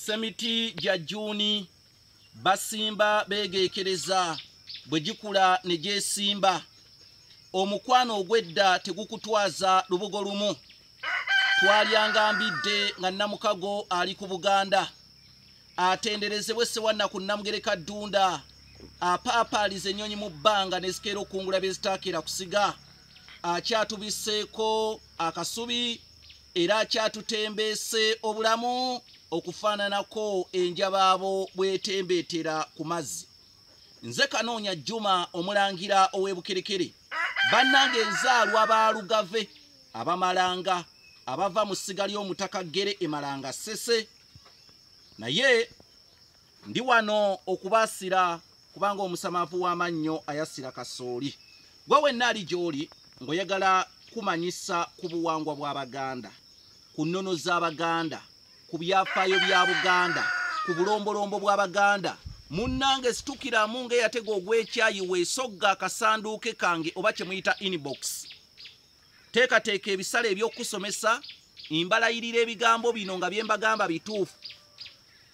Semiti gya Juni basimba begeekereza bwe gikula ne gyesimba. Omukwano ogwedda tegukutwaza lubugo lumu. Twalyanga mbidde nga Namukago ali ku Buganda. Atenderezebwe Ssewanna ku Namugereka Ddunda. Apaapaaliza ennyonyi mu bbanga ne zikeera okungula bye zitaakira kusiga. Akyatubiseeko akasubi era akyatutembeese obulamu okufaananako enjabaabo bwetembeetera ku mazzi. Nze Kanoonya Juma omulangira ow'Ebukerekere. Bannange enzaalwa Abaalugave, Abamalanga, abava mu ssiga ly'Omutaka Ggere e Malanga Ssese. Naye ndi wano okubaasira kubanga omusamaavu w'amannyo ayasira kasooli. Gwe wenna ali gy'oli ng'oyagala kumanyisa ku buwangwa bw'Abaganda, ku nnono z'Abaganda, ku byafaayo bya Buganda, ku bulombolombo bw'Abaganda. Munnange situkiramu ng'eyatega ogw'ekyayi weesogga akasanduuke kange oba kye muyita inbox. Teekateeka ebisale eby'okusomesa, imbalayirira ebigambo bino nga bye mbagamba bituufu.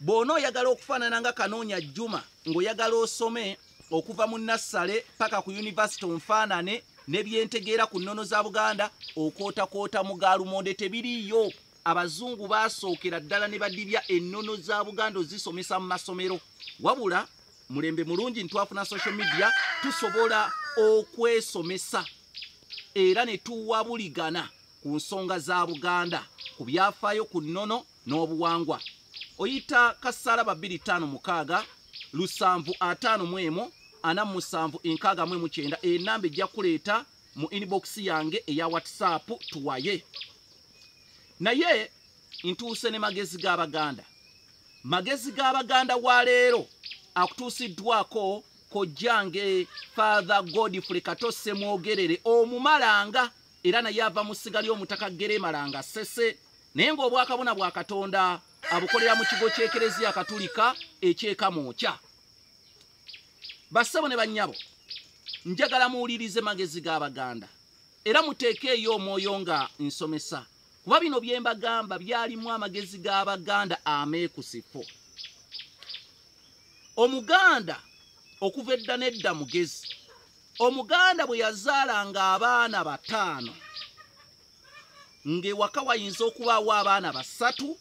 Bw'onooyagala okufaanana nga Kanoonya Juma ng'oyagala osome okuva mu nassale paka ku yunivasite onfaanane ne byentegeera ku nnono za Buganda, okootakoota mu gaalumonde tebiriiyo. Abazungu baasookera ddala ne badibya ennono za Buganda ozisomesa mu masomero. Wabula mulembe mulungi ntwafuna social media tusobola okwesomesa era ne tuwabuligana ku nsonga za Buganda, ku byafaayo ku nnono n'obuwangwa. Oyita Kasaraba 256 751 47 enamba ejja kuleeta mu inbox yange eya WhatsApp tuwaye. Naye ntuuse ne magezi g'Abaganda. Magezi g'Abaganda wa leero akutuusiddwako kojjange Father Godfrey Katose Mwogerere omumalanga era naye ava mu ssiga ly'Omutaka Ggere Malanga Ssese, naye ng'obwakabona bwa Katonda abukolera mu kigo ky'Ekereziya Katulika eky'Ekamwokya. Bassebo ne bannyabo, njagala muwulirize magezi g'Abaganda era muteekeeyo omwoyo nga nsomesa, kuba bino bye mbagamba byalimu amagezi g'Abaganda ameekusifu. Omuganda okuva edda n'edda mugezi. Omuganda bwe yazaalanga abaana 5 ng'ewaka wayinza okubaawo abaana 3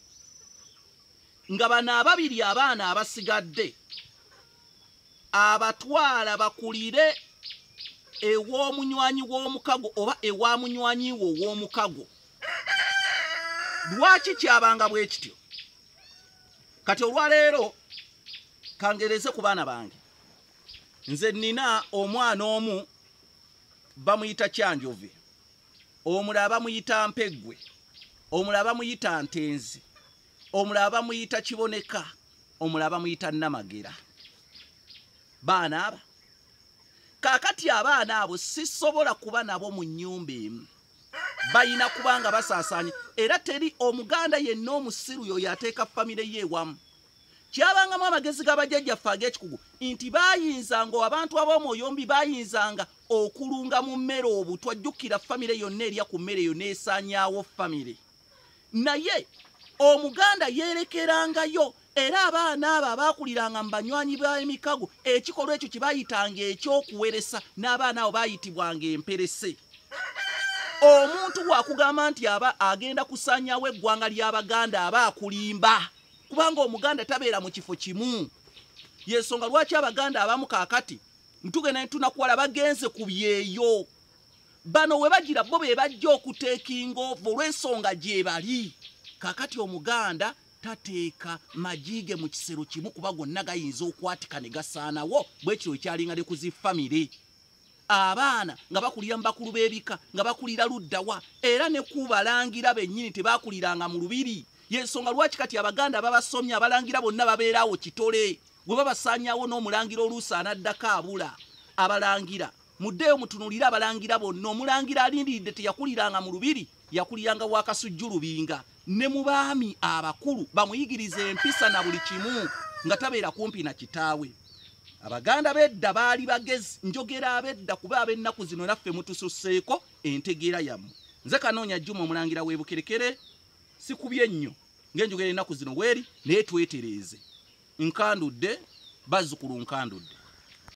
nga bano 2 abaana abasigadde abatwala bakulire ew'omunywanyi w'omukago oba ewa munywanyi wo w'omukago. Lwaki kyabanga bwe kityo? Kati olwaleero kangereze ku baana bange. Nze nina omwana omu bamuyita Kyanjove, omulala bamuyita Mpeggwe, omulala bamuyita Ntenzi, omulala bamuyita Kiboneka, omulala bamuyita Namagera. Baana aba kaakati abaana abo sisobola kuba nabo mu nnyumba emu, bayina kubanga basaasaanye era teri Omuganda yenna omusiru yoyo ateeka famire ye ewamu. Kyabangamu amagezi g'abajjajjaffe ag'ekikugu nti baayinzanga abantu ab'omuyombi baayinzanga okulunga mu mmere obutwa, jjukira famire yonna erya ku mmere eyo n'esaanyaawo famire. Naye Omuganda yeerekerangayo era abaana abo abaakuliranga mu banywanyi b'emikago ekikolwa ekyo kye baayitanga ekyokuweresa n'abaana abo baayitibwanga emperese. Omuntu bw'akugamba nti aba agenda kusaanyaawo eggwanga ly'Abaganda aba akulimba, kubanga Omuganda tabeera mu kifo kimu. Yensonga lwaki Abaganda abamu kaakati ntugenda ne tunakuwala bagenze ku byeyo. Bano we bagira bo be bajja okuteekinga ovo olw'ensonga gye bali. Kaakati Omuganda tateeka majiige mu kisero kimu kuba gonna gayinza okwatika ne gasaanawo, bwe kityo ekyalinga ne ku zifamire. Abaana nga bakulira mu bakulu b'ebika nga bakulira luddawa era ne kubalangira bennyini tebaakuliranga mu lubiri. Yensonga lwaki kati Abaganda babasomye abalangira bonna babeerawo kitole, gwe babasaanyaawo n'omulangira oluusi anaddako abula. Abalangira muddeeyo mutunulire abalangira bonna. Omulangira alindiridde teyakuliranga mu lubiri, yakuliranga wakasujju lubinga. Ne mu baami abakulu bamuyigiriza empisa na buli kimu nga tabeera kumpi na kitaawe. Abaganda bedda baali bagezi, njogera abedda kuba ab'ennaku zino naffe mutususseeko entegeera yammwe. Nze Kanoonya Juma omulangira w'Ebukerekere, sikubye nnyo ng'enjogera ennaku zino bweri naye twetereeze nkandudde bazzukulu nkandudde